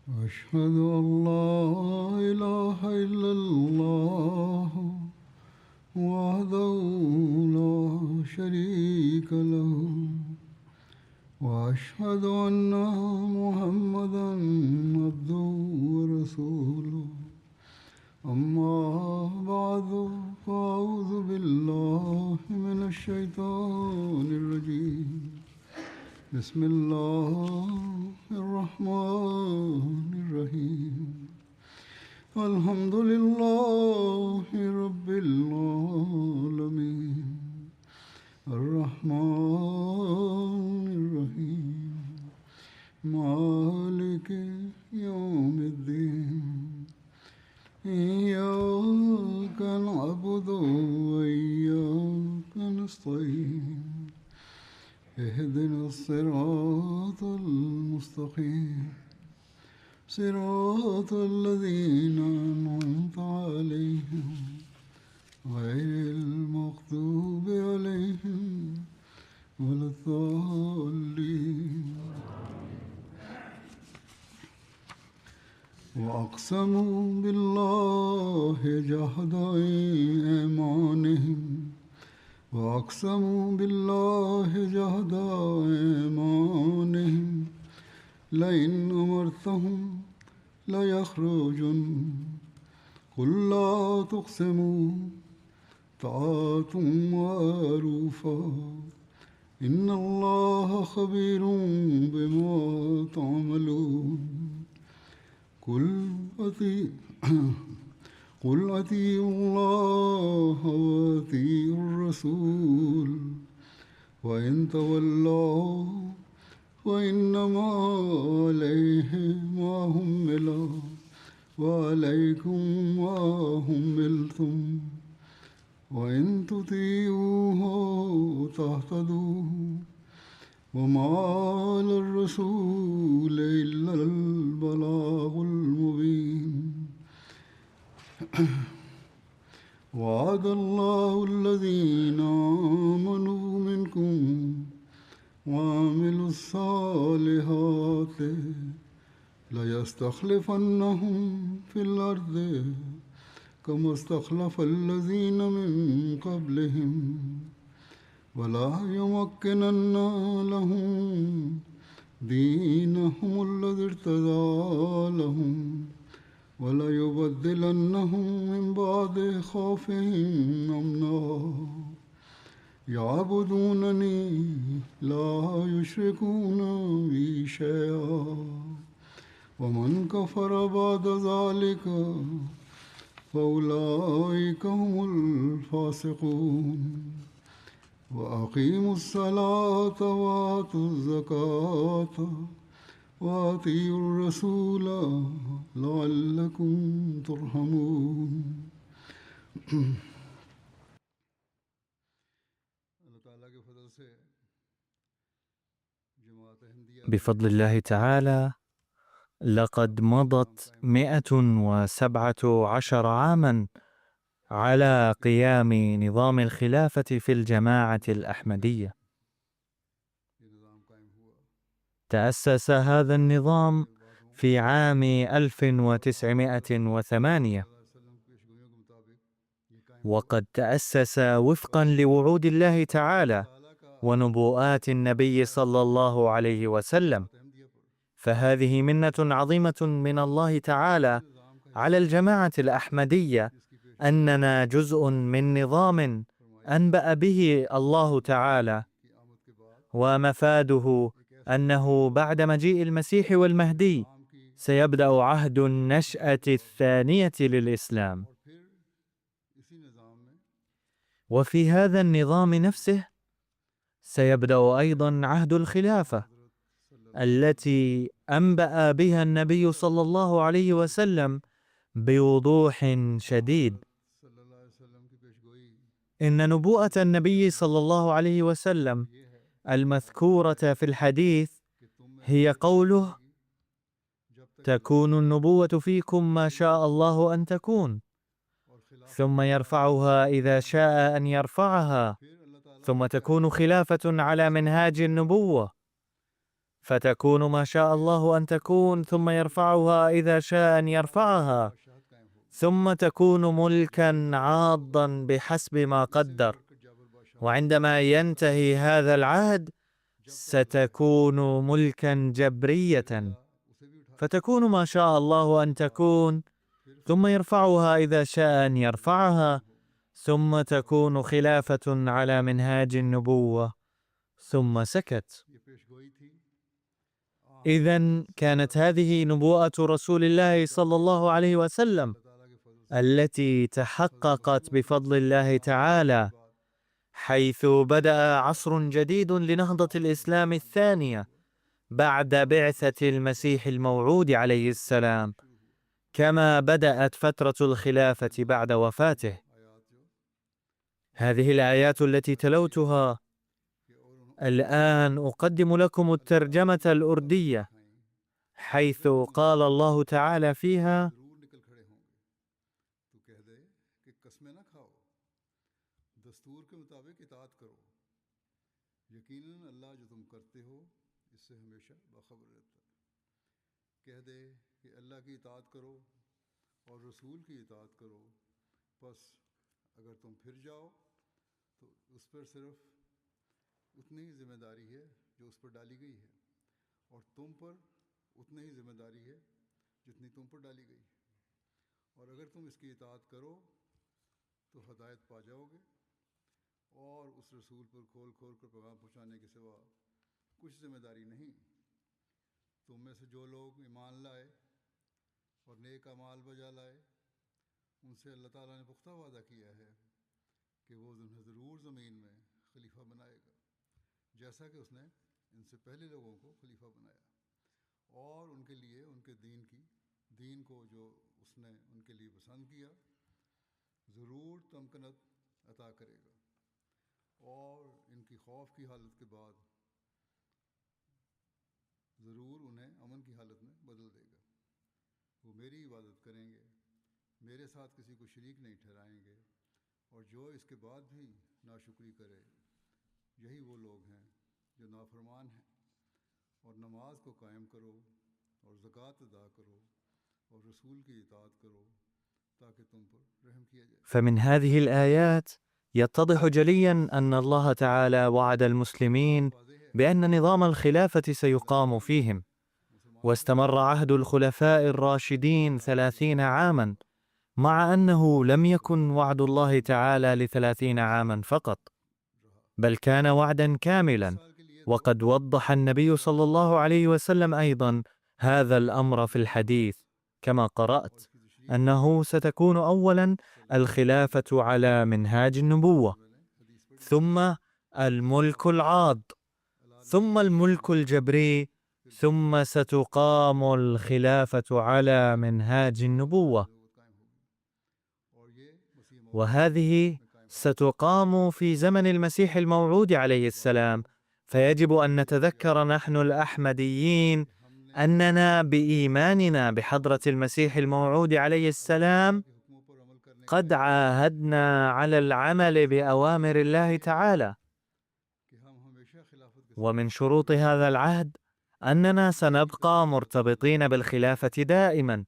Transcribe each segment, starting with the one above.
أشهد أن لا إله إلا الله وحده لا شريك له وأشهد أن محمدا عبده ورسوله أما بعد فأعوذ بالله من الشيطان الرجيم بسم الله الرحمن الرحيم الحمد لله رب العالمين الرحمن الرحيم مالك يوم الدين إياك نعبد وإياك نستعين اهدنا الصراط المستقيم صراط الذين أنعمت عليهم غير المغضوب عليهم ولا الضالين وأقسموا بالله جهد أيمانهم وأقسموا بالله جهد أيمانهم لئن أمرتهم ليخرجن قل لا تقسموا طاعة معروفة إن الله خبير بما تعملون قل أطيعوا الله وأطيعوا الرسول وإن تولوا فإنما عليه ما حمل وعليكم ما حملتم وإن تطيعوه تهتدوا وما على الرسول إلا البلاغ المبين وعد الله الذين آمنوا منكم وعملوا الصالحات ليستخلفنهم في الأرض كما استخلف الذين من قبلهم ولا يمكنن لهم دينهم الذي ارتضى لهم ولا يبدلنهم من بعد خوفهم أمنا يعبدونني لا يشركون بي شيئا ومن كفر بعد ذلك فأولئك هم الفاسقون وأقيموا الصلاة وآتوا الزكاة وأطيعوا الرسول لعلكم ترحمون. بفضل الله تعالى لقد مضت 117 عاما على قيام نظام الخلافة في الجماعة الأحمدية. تأسس هذا النظام في عام 1908 وقد تأسس وفقا لوعود الله تعالى ونبوءات النبي صلى الله عليه وسلم، فهذه منة عظيمة من الله تعالى على الجماعة الأحمدية أننا جزء من نظام أنبأ به الله تعالى، ومفاده أنه بعد مجيء المسيح والمهدي سيبدأ عهد النشأة الثانية للإسلام. وفي هذا النظام نفسه سيبدأ أيضا عهد الخلافة التي أنبأ بها النبي صلى الله عليه وسلم بوضوح شديد. إن نبوءة النبي صلى الله عليه وسلم المذكورة في الحديث هي قوله: تكون النبوة فيكم ما شاء الله أن تكون، ثم يرفعها إذا شاء أن يرفعها، ثم تكون خلافة على منهاج النبوة، فتكون ما شاء الله أن تكون، ثم يرفعها إذا شاء أن يرفعها، ثم تكون ملكا عاضا بحسب ما قدر. وعندما ينتهي هذا العهد ستكون ملكا جبرية، فتكون ما شاء الله أن تكون، ثم يرفعها إذا شاء أن يرفعها، ثم تكون خلافة على منهاج النبوة، ثم سكت. إذن كانت هذه نبوءة رسول الله صلى الله عليه وسلم التي تحققت بفضل الله تعالى، حيث بدأ عصر جديد لنهضة الإسلام الثانية بعد بعثة المسيح الموعود عليه السلام، كما بدأت فترة الخلافة بعد وفاته. هذه الآيات التي تلوتها الآن أقدم لكم الترجمة الأردية، حيث قال الله تعالى فيها: فمن هذه الآيات يتضح جليا أن الله تعالى وعد المسلمين بأن نظام الخلافة سيقام فيهم، واستمر عهد الخلفاء الراشدين 30 عاما، مع أنه لم يكن وعد الله تعالى ل30 عاما فقط، بل كان وعدا كاملا. وقد وضح النبي صلى الله عليه وسلم أيضا هذا الأمر في الحديث كما قرأت، أنه ستكون أولا الخلافة على منهاج النبوة، ثم الملك العاض، ثم الملك الجبري، ثم ستقام الخلافة على منهاج النبوة، وهذه ستقام في زمن المسيح الموعود عليه السلام. فيجب أن نتذكر نحن الأحمديين أننا بإيماننا بحضرة المسيح الموعود عليه السلام قد عاهدنا على العمل بأوامر الله تعالى، ومن شروط هذا العهد أننا سنبقى مرتبطين بالخلافة دائما.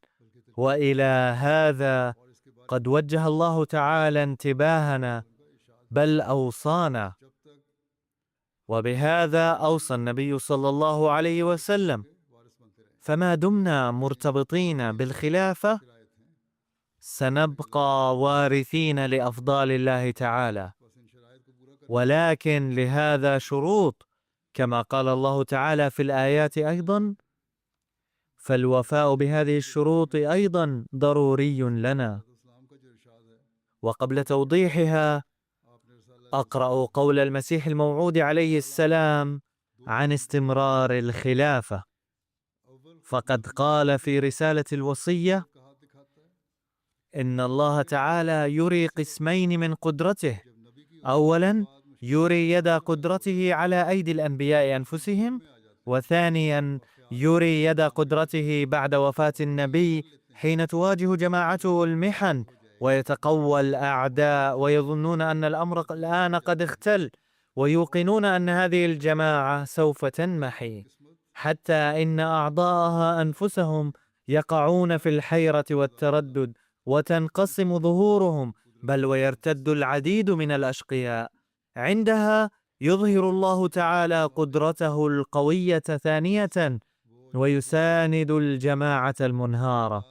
وإلى هذا قد وجه الله تعالى انتباهنا، بل أوصانا، وبهذا أوصى النبي صلى الله عليه وسلم. فما دمنا مرتبطين بالخلافة سنبقى وارثين لأفضال الله تعالى، ولكن لهذا شروط، كما قال الله تعالى في الآيات أيضا: فالوفاء بهذه الشروط أيضا ضروري لنا. وقبل توضيحها أقرأ قول المسيح الموعود عليه السلام عن استمرار الخلافة، فقد قال في رسالة الوصية: إن الله تعالى يري قسمين من قدرته، أولا يري يد قدرته على أيدي الأنبياء أنفسهم، وثانيا يري يد قدرته بعد وفاة النبي حين تواجه جماعته المحن ويتقوى الأعداء ويظنون أن الأمر الآن قد اختل، ويوقنون أن هذه الجماعة سوف تنمحي، حتى إن أعضاءها أنفسهم يقعون في الحيرة والتردد، وتنقسم ظهورهم، بل ويرتد العديد من الأشقياء. عندها يظهر الله تعالى قدرته القوية ثانية، ويساند الجماعة المنهارة.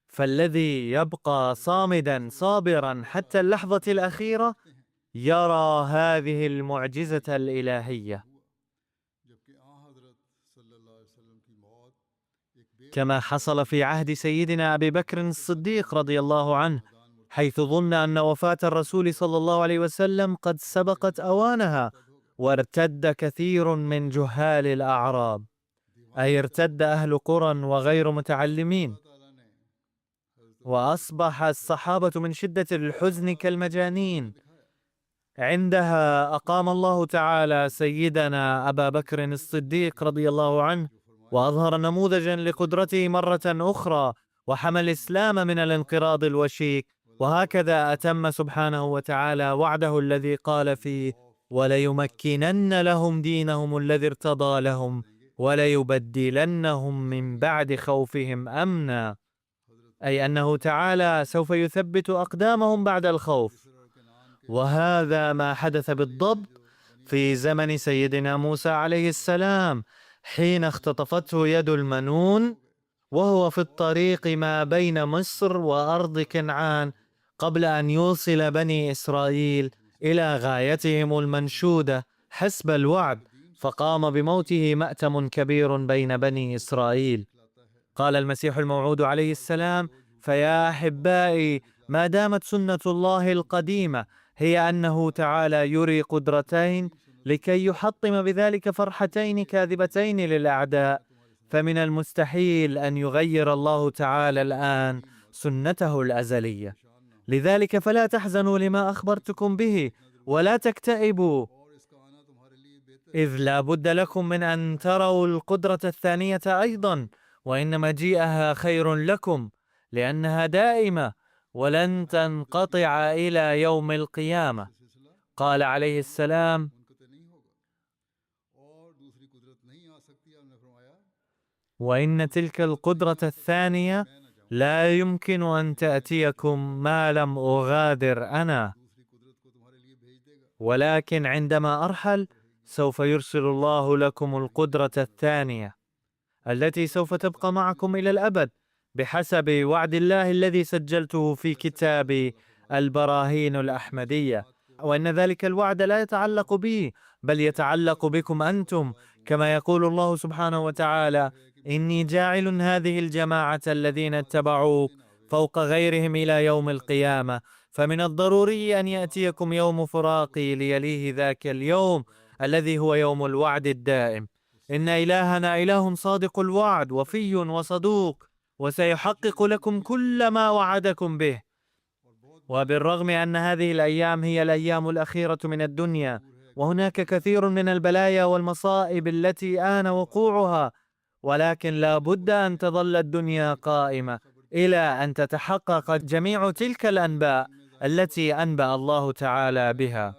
فالذي يبقى صامدا صابرا حتى اللحظة الأخيرة يرى هذه المعجزة الإلهية، كما حصل في عهد سيدنا أبي بكر الصديق رضي الله عنه، حيث ظن أن وفاة الرسول صلى الله عليه وسلم قد سبقت أوانها، وارتد كثير من جهال الأعراب، أي ارتد أهل قرى وغير متعلمين، وأصبح الصحابة من شدة الحزن كالمجانين. عندها أقام الله تعالى سيدنا أبا بكر الصديق رضي الله عنه، وأظهر نموذجا لقدرته مرة أخرى، وحمى الإسلام من الانقراض الوشيك. وهكذا أتم سبحانه وتعالى وعده الذي قال فيه: وليمكنن لهم دينهم الذي ارتضى لهم وليبدلنهم من بعد خوفهم أمنا، أي أنه تعالى سوف يثبت أقدامهم بعد الخوف. وهذا ما حدث بالضبط في زمن سيدنا موسى عليه السلام، حين اختطفته يد المنون وهو في الطريق ما بين مصر وأرض كنعان، قبل أن يوصل بني إسرائيل إلى غايتهم المنشودة حسب الوعد، فقام بموته مأتم كبير بين بني إسرائيل. قال المسيح الموعود عليه السلام: فيا أحبائي، ما دامت سنة الله القديمة هي أنه تعالى يري قدرتين لكي يحطم بذلك فرحتين كاذبتين للأعداء، فمن المستحيل أن يغير الله تعالى الآن سنته الأزلية. لذلك فلا تحزنوا لما أخبرتكم به، ولا تكتئبوا، إذ لا بد لكم من أن تروا القدرة الثانية أيضا، وإن مجيئها خير لكم، لأنها دائمة ولن تنقطع إلى يوم القيامة. قال عليه السلام: وإن تلك القدرة الثانية لا يمكن أن تأتيكم ما لم أغادر أنا، ولكن عندما أرحل سوف يرسل الله لكم القدرة الثانية التي سوف تبقى معكم إلى الأبد، بحسب وعد الله الذي سجلته في كتاب البراهين الأحمدية. وإن ذلك الوعد لا يتعلق بي، بل يتعلق بكم أنتم، كما يقول الله سبحانه وتعالى: إني جاعل هذه الجماعة الذين اتبعوك فوق غيرهم إلى يوم القيامة، فمن الضروري أن يأتيكم يوم فراقي ليليه ذاك اليوم الذي هو يوم الوعد الدائم. إن إلهنا إله صادق الوعد وفي وصدوق، وسيحقق لكم كل ما وعدكم به. وبالرغم أن هذه الأيام هي الأيام الأخيرة من الدنيا، وهناك كثير من البلايا والمصائب التي آن وقوعها، ولكن لا بد أن تظل الدنيا قائمة إلى أن تتحقق جميع تلك الأنباء التي أنبأ الله تعالى بها.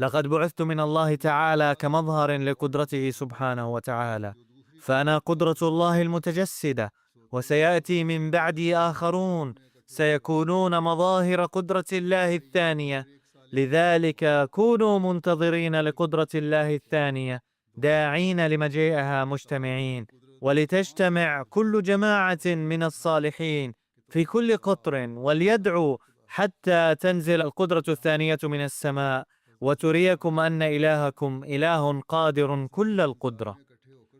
لقد بعثت من الله تعالى كمظهر لقدرته سبحانه وتعالى، فأنا قدرة الله المتجسدة، وسيأتي من بعدي آخرون سيكونون مظاهر قدرة الله الثانية. لذلك كونوا منتظرين لقدرة الله الثانية، داعين لمجيئها مجتمعين، ولتجتمع كل جماعة من الصالحين في كل قطر، وليدعوا حتى تنزل القدرة الثانية من السماء، وتريكم أن إلهكم إله قادر كل القدرة.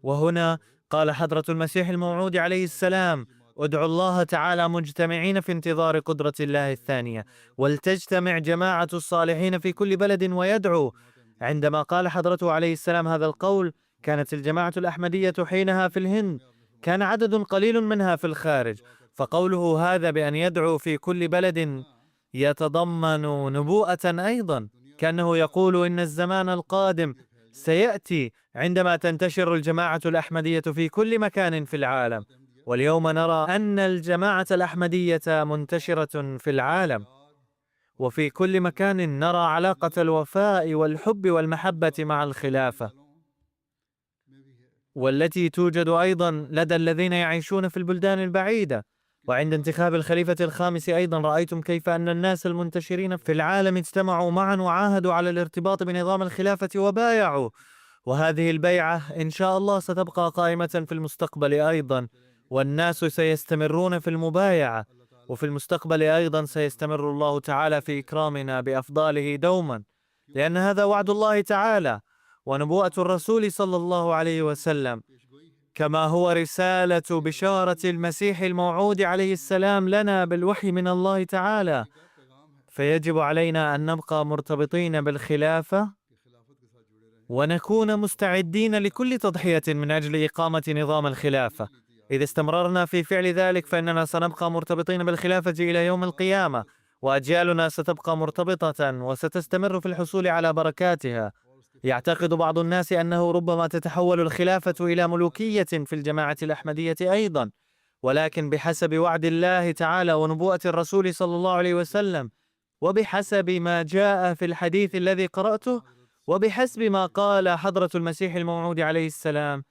وهنا قال حضرة المسيح الموعود عليه السلام: ادعوا الله تعالى مجتمعين في انتظار قدرة الله الثانية، ولتجتمع جماعة الصالحين في كل بلد ويدعوا. عندما قال حضرته عليه السلام هذا القول، كانت الجماعة الأحمدية حينها في الهند، كان عدد قليل منها في الخارج، فقوله هذا بأن يدعو في كل بلد يتضمن نبوءة أيضا، كأنه يقول إن الزمان القادم سيأتي عندما تنتشر الجماعة الأحمدية في كل مكان في العالم. واليوم نرى أن الجماعة الأحمدية منتشرة في العالم، وفي كل مكان نرى علاقة الوفاء والحب والمحبة مع الخلافة، والتي توجد أيضا لدى الذين يعيشون في البلدان البعيدة. وعند انتخاب الخليفة الخامس أيضا رأيتم كيف أن الناس المنتشرين في العالم اجتمعوا معا وعاهدوا على الارتباط بنظام الخلافة وبايعوا، وهذه البيعة إن شاء الله ستبقى قائمة في المستقبل أيضا، والناس سيستمرون في المبايعة، وفي المستقبل أيضا سيستمر الله تعالى في إكرامنا بأفضاله دوما، لأن هذا وعد الله تعالى ونبوءة الرسول صلى الله عليه وسلم، كما هو رسالة بشارة المسيح الموعود عليه السلام لنا بالوحي من الله تعالى. فيجب علينا أن نبقى مرتبطين بالخلافة ونكون مستعدين لكل تضحية من أجل إقامة نظام الخلافة. إذا استمررنا في فعل ذلك فإننا سنبقى مرتبطين بالخلافة إلى يوم القيامة، وأجيالنا ستبقى مرتبطة وستستمر في الحصول على بركاتها. يعتقد بعض الناس أنه ربما تتحول الخلافة إلى ملوكية في الجماعة الأحمدية أيضا، ولكن بحسب وعد الله تعالى ونبوءة الرسول صلى الله عليه وسلم، وبحسب ما جاء في الحديث الذي قرأته، وبحسب ما قال حضرة المسيح الموعود عليه السلام،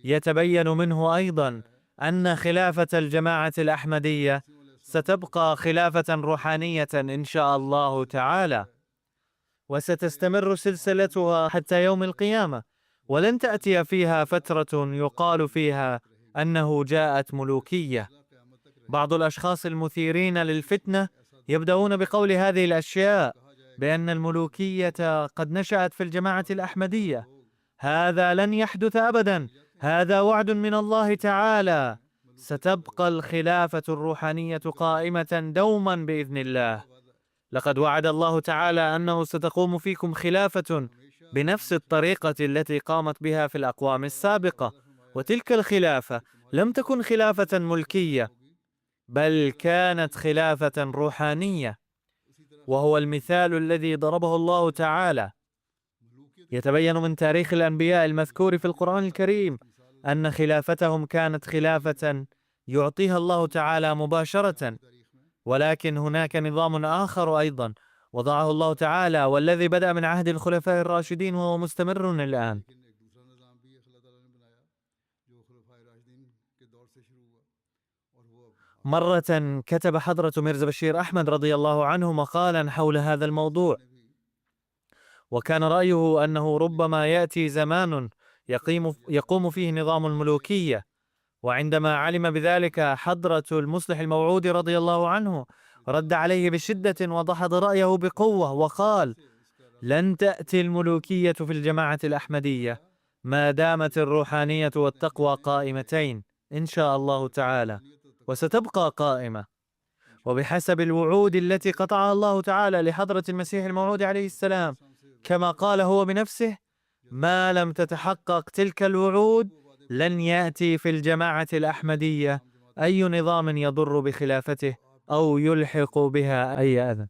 يتبين منه أيضا أن خلافة الجماعة الأحمدية ستبقى خلافة روحانية إن شاء الله تعالى، وستستمر سلسلتها حتى يوم القيامة، ولن تأتي فيها فترة يقال فيها أنه جاءت ملوكية. بعض الأشخاص المثيرين للفتنة يبدأون بقول هذه الأشياء بأن الملوكية قد نشأت في الجماعة الأحمدية. هذا لن يحدث أبدا، هذا وعد من الله تعالى، ستبقى الخلافة الروحانية قائمة دوما بإذن الله. لقد وعد الله تعالى أنه ستقوم فيكم خلافة بنفس الطريقة التي قامت بها في الأقوام السابقة، وتلك الخلافة لم تكن خلافة ملكية، بل كانت خلافة روحانية، وهو المثال الذي ضربه الله تعالى. يتبين من تاريخ الأنبياء المذكور في القرآن الكريم أن خلافتهم كانت خلافة يعطيها الله تعالى مباشرة، ولكن هناك نظام آخر أيضا وضعه الله تعالى، والذي بدأ من عهد الخلفاء الراشدين وهو مستمر الآن. مرة كتب حضرة ميرزا بشير أحمد رضي الله عنه مقالا حول هذا الموضوع، وكان رأيه أنه ربما يأتي زمان يقوم فيه نظام الملوكية. وعندما علم بذلك حضرة المصلح الموعود رضي الله عنه رد عليه بشدة ودحض رأيه بقوة وقال: لن تأتي الملوكية في الجماعة الأحمدية ما دامت الروحانية والتقوى قائمتين إن شاء الله تعالى، وستبقى قائمة. وبحسب الوعود التي قطعها الله تعالى لحضرة المسيح الموعود عليه السلام، كما قال هو بنفسه: ما لم تتحقق تلك الوعود لن يأتي في الجماعة الأحمدية أي نظام يضر بخلافته أو يلحق بها أي أذى.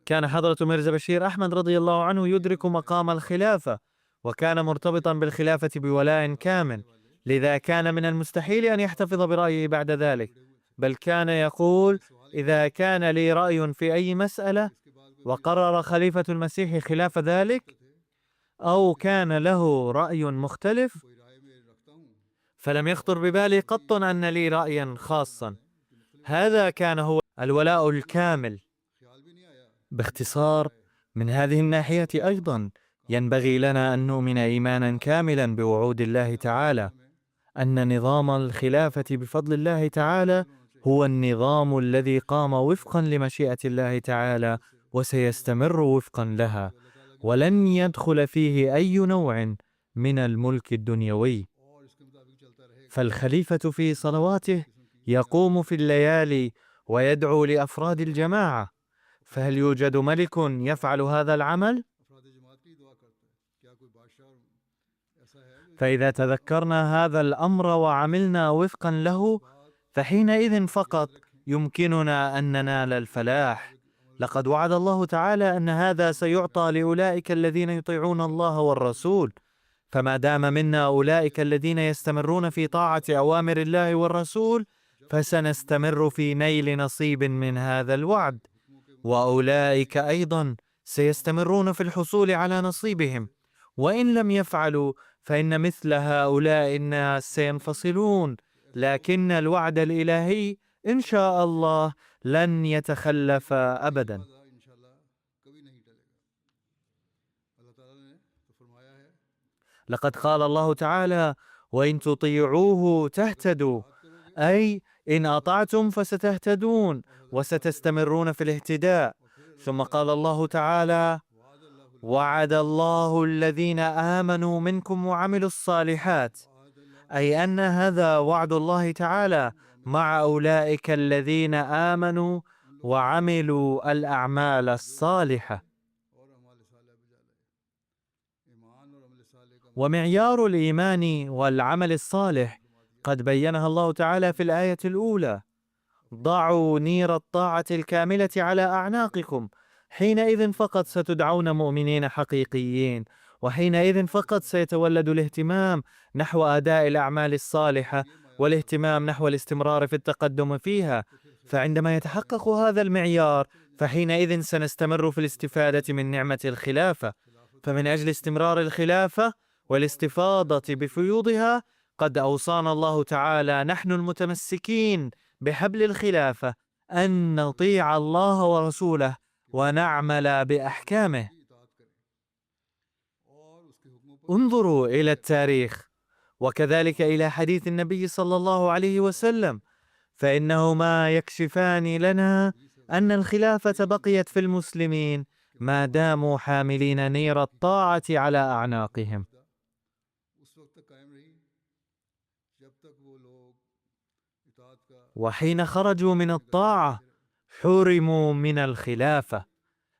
كان حضرة ميرزا بشير أحمد رضي الله عنه يدرك مقام الخلافة، وكان مرتبطا بالخلافة بولاء كامل، لذا كان من المستحيل أن يحتفظ برأيه بعد ذلك، بل كان يقول: إذا كان لي رأي في أي مسألة وقرر خليفة المسيح خلاف ذلك، أو كان له رأي مختلف، فلم يخطر ببالي قط أن لي رأيا خاصا. هذا كان هو الولاء الكامل. باختصار، من هذه الناحية أيضا ينبغي لنا أن نؤمن إيمانا كاملا بوعود الله تعالى، أن نظام الخلافة بفضل الله تعالى هو النظام الذي قام وفقا لمشيئة الله تعالى وسيستمر وفقا لها، ولن يدخل فيه أي نوع من الملك الدنيوي. فالخليفة في صلواته يقوم في الليالي ويدعو لأفراد الجماعة، فهل يوجد ملك يفعل هذا العمل؟ فإذا تذكرنا هذا الأمر وعملنا وفقا له، فحينئذ فقط يمكننا أن ننال الفلاح. لقد وعد الله تعالى أن هذا سيعطى لأولئك الذين يطيعون الله والرسول، فما دام منا أولئك الذين يستمرون في طاعة أوامر الله والرسول، فسنستمر في نيل نصيب من هذا الوعد. وأولئك أيضا سيستمرون في الحصول على نصيبهم، وإن لم يفعلوا فإن مثل هؤلاء الناس سينفصلون، لكن الوعد الإلهي إن شاء الله لن يتخلف أبدا. لقد قال الله تعالى: وإن تطيعوه تهتدوا، أي إن أطعتم فستهتدون وستستمرون في الاهتداء. ثم قال الله تعالى: وعد الله الذين آمنوا منكم وعملوا الصالحات، أي أن هذا وعد الله تعالى مع أولئك الذين آمنوا وعملوا الأعمال الصالحة. ومعيار الإيمان والعمل الصالح قد بينها الله تعالى في الآية الأولى: ضعوا نير الطاعة الكاملة على أعناقكم، حينئذ فقط ستدعون مؤمنين حقيقيين، وحينئذ فقط سيتولد الاهتمام نحو أداء الأعمال الصالحة والاهتمام نحو الاستمرار في التقدم فيها. فعندما يتحقق هذا المعيار فحينئذ سنستمر في الاستفادة من نعمة الخلافة. فمن أجل استمرار الخلافة والاستفاضة بفيوضها قد أوصانا الله تعالى نحن المتمسكين بحبل الخلافة أن نطيع الله ورسوله ونعمل بأحكامه. انظروا إلى التاريخ وكذلك إلى حديث النبي صلى الله عليه وسلم، فإنهما يكشفان لنا أن الخلافة بقيت في المسلمين ما داموا حاملين نير الطاعة على أعناقهم. وحين خرجوا من الطاعة حرموا من الخلافة.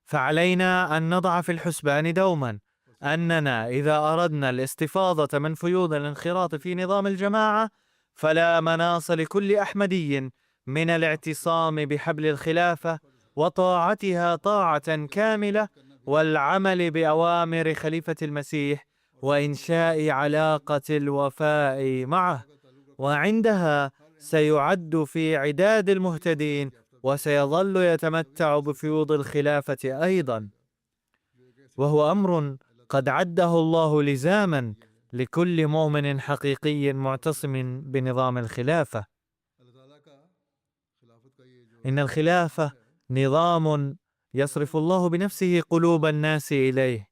فعلينا أن نضع في الحسبان دوما أننا إذا أردنا الاستفاضة من فيوض الانخراط في نظام الجماعة فلا مناص لكل أحمدي من الاعتصام بحبل الخلافة وطاعتها طاعة كاملة والعمل بأوامر خليفة المسيح وإنشاء علاقة الوفاء معه، وعندها سيعد في عداد المهتدين وسيظل يتمتع بفيوض الخلافة أيضا، وهو أمر قد عده الله لزاما لكل مؤمن حقيقي معتصم بنظام الخلافة. إن الخلافة نظام يصرف الله بنفسه قلوب الناس إليه،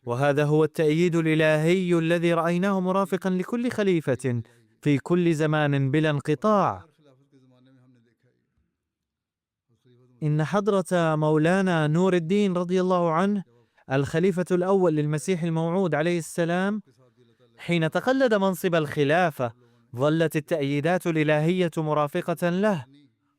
وهذا هو التأييد الإلهي الذي رأيناه مرافقا لكل خليفة في كل زمان بلا انقطاع. إن حضرة مولانا نور الدين رضي الله عنه الخليفة الأول للمسيح الموعود عليه السلام حين تقلد منصب الخلافة ظلت التأييدات الإلهية مرافقة له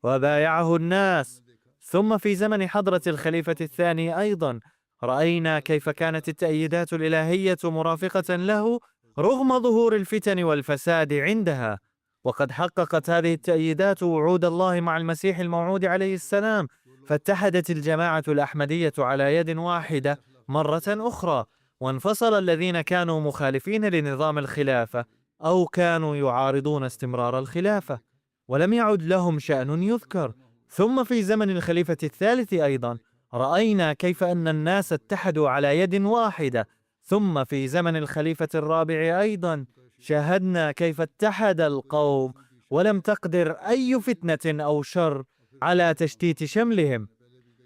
وبايعه الناس. ثم في زمن حضرة الخليفة الثاني أيضا رأينا كيف كانت التأييدات الإلهية مرافقة له رغم ظهور الفتن والفساد عندها. وقد حققت هذه التأييدات وعود الله مع المسيح الموعود عليه السلام، فاتحدت الجماعة الأحمدية على يد واحدة مرة أخرى، وانفصل الذين كانوا مخالفين لنظام الخلافة أو كانوا يعارضون استمرار الخلافة، ولم يعد لهم شأن يذكر. ثم في زمن الخليفة الثالث أيضا رأينا كيف أن الناس اتحدوا على يد واحدة. ثم في زمن الخليفة الرابع أيضا شاهدنا كيف اتحد القوم ولم تقدر أي فتنة أو شر على تشتيت شملهم.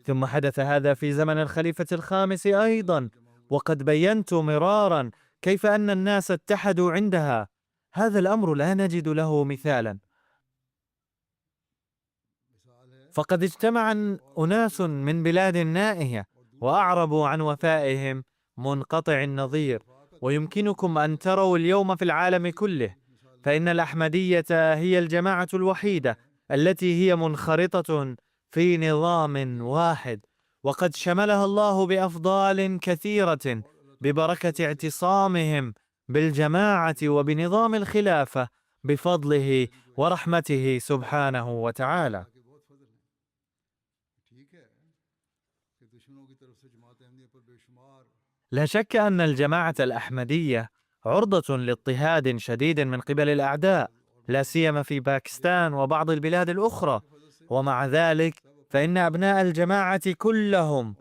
ثم حدث هذا في زمن الخليفة الخامس أيضا، وقد بينت مرارا كيف أن الناس اتحدوا عندها. هذا الأمر لا نجد له مثالا، فقد اجتمع أناس من بلاد نائية وأعربوا عن وفائهم منقطع النظير، ويمكنكم أن تروا اليوم في العالم كله فإن الأحمدية هي الجماعة الوحيدة التي هي منخرطة في نظام واحد، وقد شملها الله بأفضال كثيرة ببركة اعتصامهم بالجماعة وبنظام الخلافة بفضله ورحمته سبحانه وتعالى. لا شك أن الجماعة الأحمدية عرضة لاضطهاد شديد من قبل الأعداء، لا سيما في باكستان وبعض البلاد الأخرى، ومع ذلك فإن أبناء الجماعة كلهم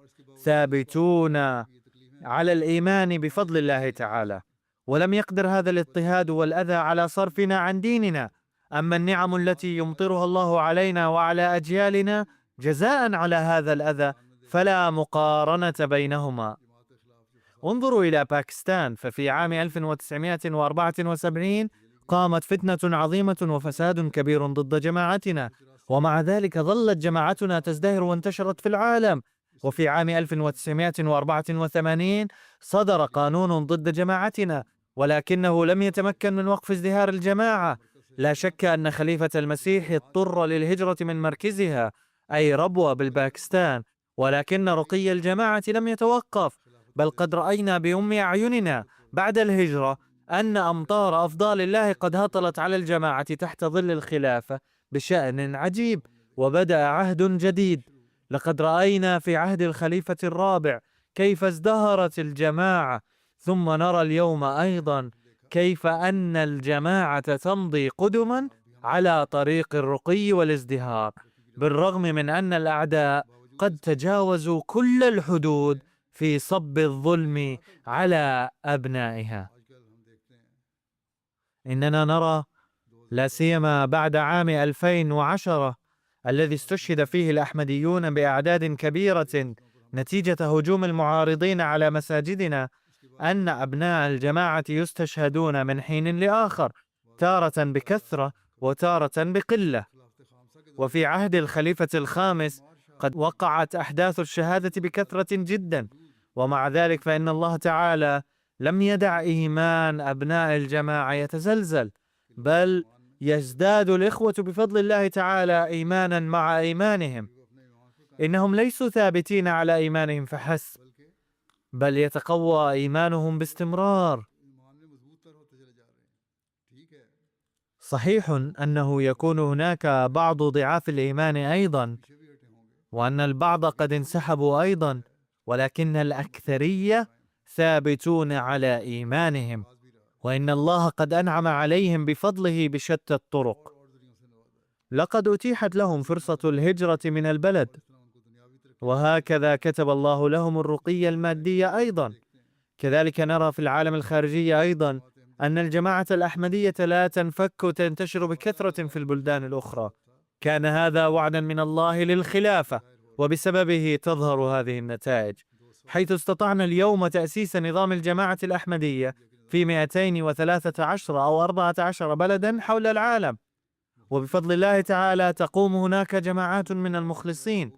ثابتون على الإيمان بفضل الله تعالى، ولم يقدر هذا الاضطهاد والأذى على صرفنا عن ديننا. أما النعم التي يمطرها الله علينا وعلى أجيالنا جزاء على هذا الأذى فلا مقارنة بينهما. انظروا إلى باكستان، ففي عام 1974 قامت فتنة عظيمة وفساد كبير ضد جماعتنا، ومع ذلك ظلت جماعتنا تزدهر وانتشرت في العالم. وفي عام 1984 صدر قانون ضد جماعتنا، ولكنه لم يتمكن من وقف ازدهار الجماعة. لا شك أن خليفة المسيح اضطر للهجرة من مركزها أي ربوة بالباكستان، ولكن رقي الجماعة لم يتوقف، بل قد رأينا بأم أعيننا بعد الهجرة أن أمطار أفضال الله قد هطلت على الجماعة تحت ظل الخلافة بشأن عجيب، وبدأ عهد جديد. لقد رأينا في عهد الخليفة الرابع كيف ازدهرت الجماعة، ثم نرى اليوم أيضا كيف أن الجماعة تمضي قدما على طريق الرقي والازدهار، بالرغم من أن الأعداء قد تجاوزوا كل الحدود في صب الظلم على أبنائها. إننا نرى لا سيما بعد عام 2010 الذي استشهد فيه الأحمديون بأعداد كبيرة نتيجة هجوم المعارضين على مساجدنا، أن أبناء الجماعة يستشهدون من حين لآخر، تارة بكثرة وتارة بقلة. وفي عهد الخليفة الخامس قد وقعت أحداث الشهادة بكثرة جدا، ومع ذلك فإن الله تعالى لم يدع إيمان أبناء الجماعة يتزلزل، بل يزداد الإخوة بفضل الله تعالى إيمانا مع إيمانهم. إنهم ليسوا ثابتين على إيمانهم فحسب، بل يتقوى إيمانهم باستمرار. صحيح أنه يكون هناك بعض ضعاف الإيمان أيضا، وأن البعض قد انسحبوا أيضا، ولكن الأكثرية ثابتون على إيمانهم، وإن الله قد أنعم عليهم بفضله بشتى الطرق. لقد أتيحت لهم فرصة الهجرة من البلد، وهكذا كتب الله لهم الرقي المادي أيضا. كذلك نرى في العالم الخارجي أيضا أن الجماعة الأحمدية لا تنفك وتنتشر بكثرة في البلدان الأخرى. كان هذا وعدا من الله للخلافة، وبسببه تظهر هذه النتائج، حيث استطعنا اليوم تأسيس نظام الجماعة الأحمدية في 213 أو 14 بلدا حول العالم، وبفضل الله تعالى تقوم هناك جماعات من المخلصين.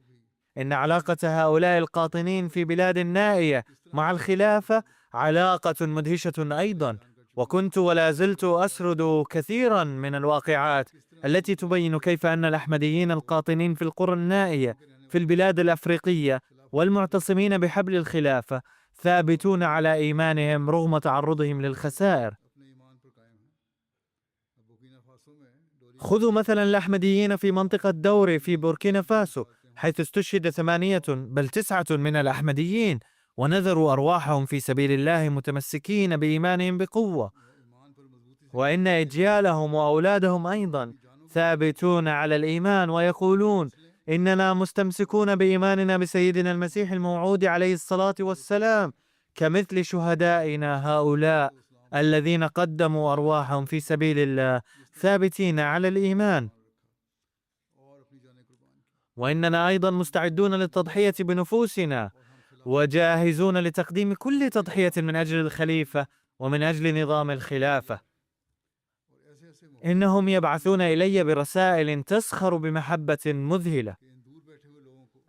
إن علاقة هؤلاء القاطنين في بلاد نائية مع الخلافة علاقة مدهشة أيضا، وكنت ولا زلت أسرد كثيرا من الواقعات التي تبين كيف أن الأحمديين القاطنين في القرى النائية في البلاد الأفريقية والمعتصمين بحبل الخلافة ثابتون على إيمانهم رغم تعرضهم للخسائر. خذوا مثلا الأحمديين في منطقة دوري في بوركينا فاسو، حيث استشهد 8 بل 9 من الأحمديين، ونذروا أرواحهم في سبيل الله متمسكين بإيمانهم بقوة. وإن أجيالهم وأولادهم أيضا ثابتون على الإيمان، ويقولون إننا مستمسكون بإيماننا بسيدنا المسيح الموعود عليه الصلاة والسلام، كمثل شهدائنا هؤلاء الذين قدموا أرواحهم في سبيل الله ثابتين على الإيمان. وإننا أيضا مستعدون للتضحية بنفوسنا، وجاهزون لتقديم كل تضحية من أجل الخليفة ومن أجل نظام الخلافة. إنهم يبعثون إلي برسائل تسخر بمحبة مذهلة.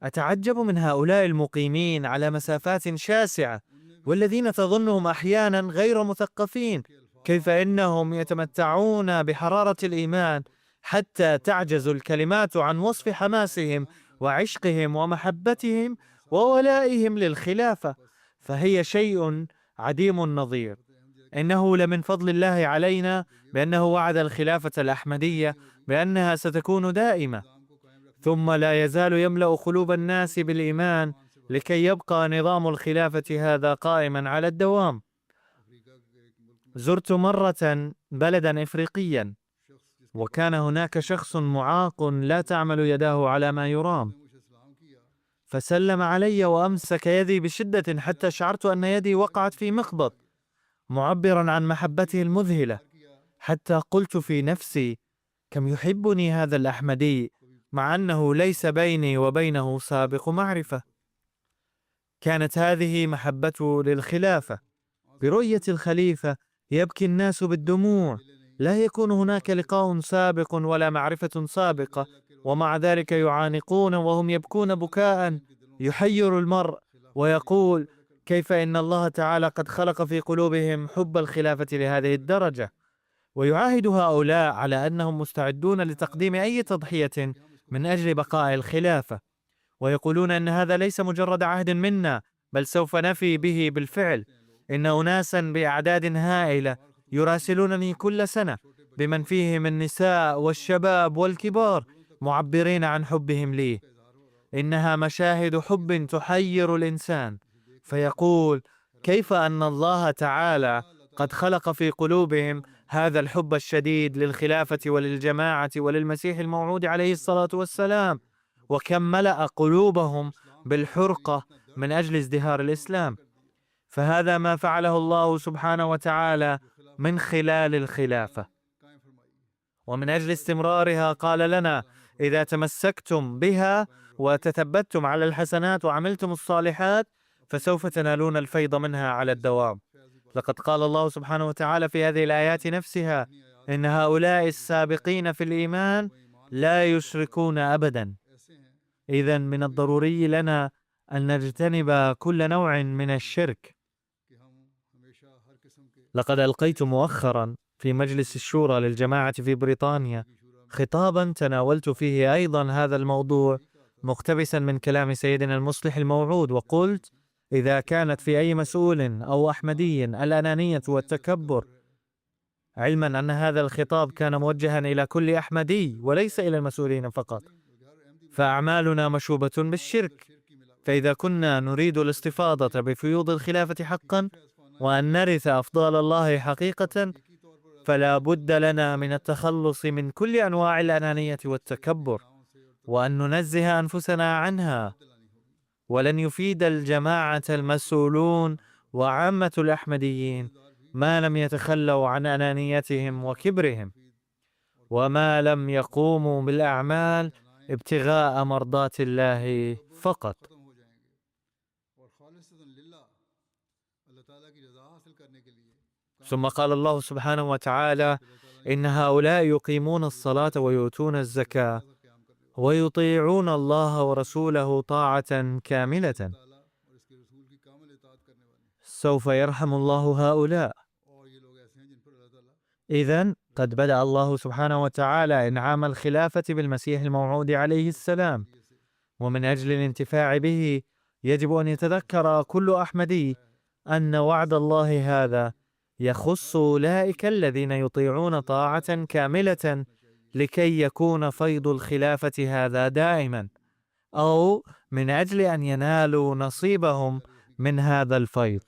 أتعجب من هؤلاء المقيمين على مسافات شاسعة، والذين تظنهم أحيانا غير مثقفين، كيف إنهم يتمتعون بحرارة الإيمان حتى تعجز الكلمات عن وصف حماسهم وعشقهم ومحبتهم وولائهم للخلافة، فهي شيء عديم النظير. إنه لمن فضل الله علينا بأنه وعد الخلافة الأحمدية بأنها ستكون دائمة، ثم لا يزال يملأ قلوب الناس بالإيمان لكي يبقى نظام الخلافة هذا قائما على الدوام. زرت مرة بلدا إفريقيا، وكان هناك شخص معاق لا تعمل يداه على ما يرام، فسلم علي وأمسك يدي بشدة حتى شعرت أن يدي وقعت في مخبط، معبرا عن محبته المذهلة، حتى قلت في نفسي: كم يحبني هذا الأحمدي مع أنه ليس بيني وبينه سابق معرفة. كانت هذه محبته للخلافة. برؤية الخليفة يبكي الناس بالدموع، لا يكون هناك لقاء سابق ولا معرفة سابقة، ومع ذلك يعانقون وهم يبكون بكاء يحير المرء، ويقول: كيف إن الله تعالى قد خلق في قلوبهم حب الخلافة لهذه الدرجة. ويعاهد هؤلاء على أنهم مستعدون لتقديم أي تضحية من أجل بقاء الخلافة، ويقولون أن هذا ليس مجرد عهد منا، بل سوف نفي به بالفعل. إن أناسا بأعداد هائلة يراسلونني كل سنة، بمن فيهم النساء والشباب والكبار، معبرين عن حبهم لي. إنها مشاهد حب تحير الإنسان، فيقول: كيف أن الله تعالى قد خلق في قلوبهم هذا الحب الشديد للخلافة وللجماعة وللمسيح الموعود عليه الصلاة والسلام، وكم ملأ قلوبهم بالحرقة من أجل ازدهار الإسلام. فهذا ما فعله الله سبحانه وتعالى من خلال الخلافة، ومن أجل استمرارها قال لنا: إذا تمسكتم بها وتثبتم على الحسنات وعملتم الصالحات فسوف تنالون الفيض منها على الدوام. لقد قال الله سبحانه وتعالى في هذه الآيات نفسها: إن هؤلاء السابقين في الإيمان لا يشركون أبدا. إذن من الضروري لنا أن نجتنب كل نوع من الشرك. لقد ألقيت مؤخرا في مجلس الشورى للجماعة في بريطانيا خطابا تناولت فيه أيضا هذا الموضوع، مقتبسا من كلام سيدنا المصلح الموعود، وقلت: إذا كانت في أي مسؤول أو أحمدي الأنانية والتكبر، علما أن هذا الخطاب كان موجها إلى كل أحمدي وليس إلى المسؤولين فقط، فأعمالنا مشوبة بالشرك. فإذا كنا نريد الاستفاضة بفيوض الخلافة حقا، وأن نرث أفضال الله حقيقة، فلا بد لنا من التخلص من كل أنواع الأنانية والتكبر، وأن ننزه أنفسنا عنها. ولن يفيد الجماعة المسؤولون وعامة الأحمديين ما لم يتخلوا عن أنانيتهم وكبرهم، وما لم يقوموا بالأعمال ابتغاء مرضات الله فقط. ثم قال الله سبحانه وتعالى: إن هؤلاء يقيمون الصلاة ويؤتون الزكاة ويطيعون الله ورسوله طاعة كاملة، سوف يرحم الله هؤلاء. إذن قد بدأ الله سبحانه وتعالى إنعام الخلافة بالمسيح الموعود عليه السلام، ومن أجل الانتفاع به يجب أن يتذكر كل أحمدي أن وعد الله هذا يخص أولئك الذين يطيعون طاعة كاملة لكي يكون فيض الخلافة هذا دائما، أو من أجل أن ينالوا نصيبهم من هذا الفيض.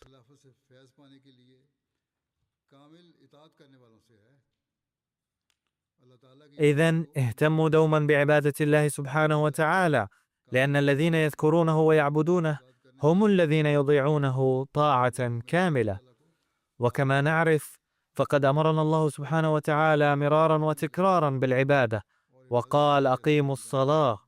إذن اهتموا دوما بعبادة الله سبحانه وتعالى، لأن الذين يذكرونه ويعبدونه هم الذين يطيعونه طاعة كاملة. وكما نعرف فقد أمرنا الله سبحانه وتعالى مرارا وتكرارا بالعبادة، وقال: أقيموا الصلاة.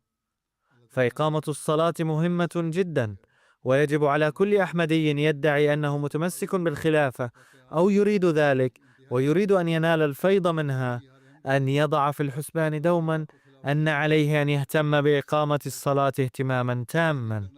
فإقامة الصلاة مهمة جدا، ويجب على كل أحمدي يدعي أنه متمسك بالخلافة أو يريد ذلك ويريد أن ينال الفيض منها أن يضع في الحسبان دوما أن عليه أن يهتم بإقامة الصلاة اهتماما تاما.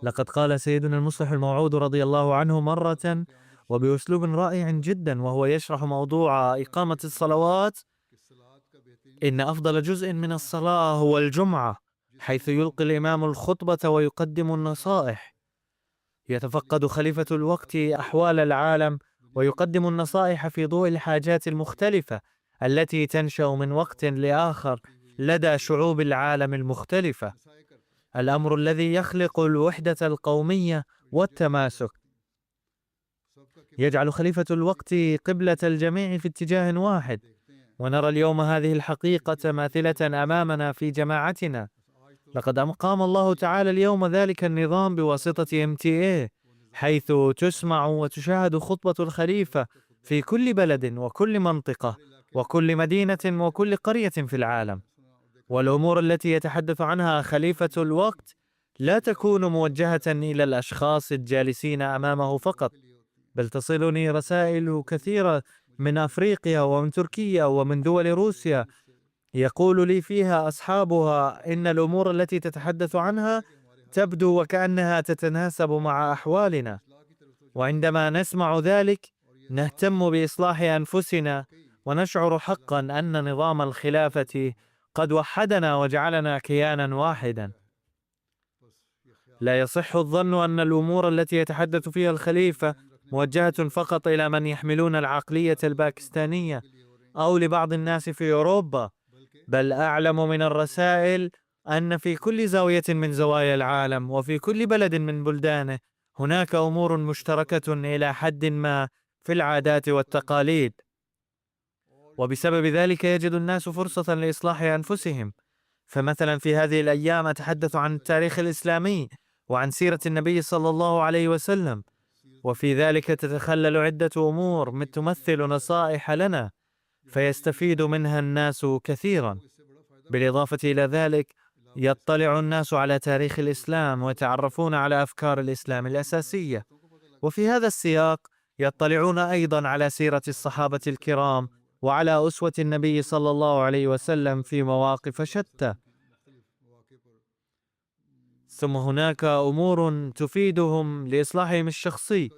لقد قال سيدنا المصلح الموعود رضي الله عنه مرة وبأسلوب رائع جدا وهو يشرح موضوع إقامة الصلوات: إن أفضل جزء من الصلاة هو الجمعة، حيث يلقي الإمام الخطبة ويقدم النصائح. يتفقد خليفة الوقت أحوال العالم ويقدم النصائح في ضوء الحاجات المختلفة التي تنشأ من وقت لآخر لدى شعوب العالم المختلفة، الأمر الذي يخلق الوحدة القومية والتماسك. يجعل خليفة الوقت قبلة الجميع في اتجاه واحد. ونرى اليوم هذه الحقيقة ماثلة أمامنا في جماعتنا. لقد أقام الله تعالى اليوم ذلك النظام بواسطة MTA، حيث تسمع وتشاهد خطبة الخليفة في كل بلد وكل منطقة وكل مدينة وكل قرية في العالم. والأمور التي يتحدث عنها خليفة الوقت لا تكون موجهة إلى الأشخاص الجالسين أمامه فقط، بل تصلني رسائل كثيرة من أفريقيا ومن تركيا ومن دول روسيا يقول لي فيها أصحابها إن الأمور التي تتحدث عنها تبدو وكأنها تتناسب مع أحوالنا. وعندما نسمع ذلك نهتم بإصلاح أنفسنا ونشعر حقا أن نظام الخلافة قد وحدنا وجعلنا كيانا واحدا. لا يصح الظن أن الأمور التي يتحدث فيها الخليفة موجهة فقط إلى من يحملون العقلية الباكستانية أو لبعض الناس في أوروبا، بل أعلم من الرسائل أن في كل زاوية من زوايا العالم وفي كل بلد من بلدانه هناك أمور مشتركة إلى حد ما في العادات والتقاليد، وبسبب ذلك يجد الناس فرصة لإصلاح أنفسهم. فمثلا في هذه الأيام أتحدث عن التاريخ الإسلامي وعن سيرة النبي صلى الله عليه وسلم، وفي ذلك تتخلل عدة أمور تمثل نصائح لنا فيستفيد منها الناس كثيرا. بالإضافة إلى ذلك يطلع الناس على تاريخ الإسلام ويتعرفون على أفكار الإسلام الأساسية، وفي هذا السياق يطلعون أيضا على سيرة الصحابة الكرام وعلى أسوة النبي صلى الله عليه وسلم في مواقف شتى. ثم هناك أمور تفيدهم لإصلاحهم الشخصي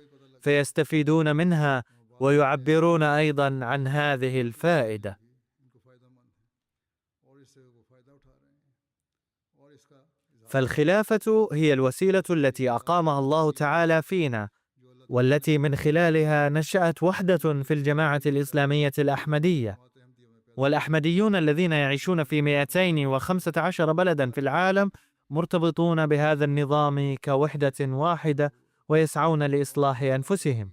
فيستفيدون منها ويعبرون أيضا عن هذه الفائدة. فالخلافة هي الوسيلة التي أقامها الله تعالى فينا، والتي من خلالها نشأت وحدة في الجماعة الإسلامية الأحمدية. والأحمديون الذين يعيشون في 215 بلدا في العالم مرتبطون بهذا النظام كوحدة واحدة ويسعون لإصلاح أنفسهم.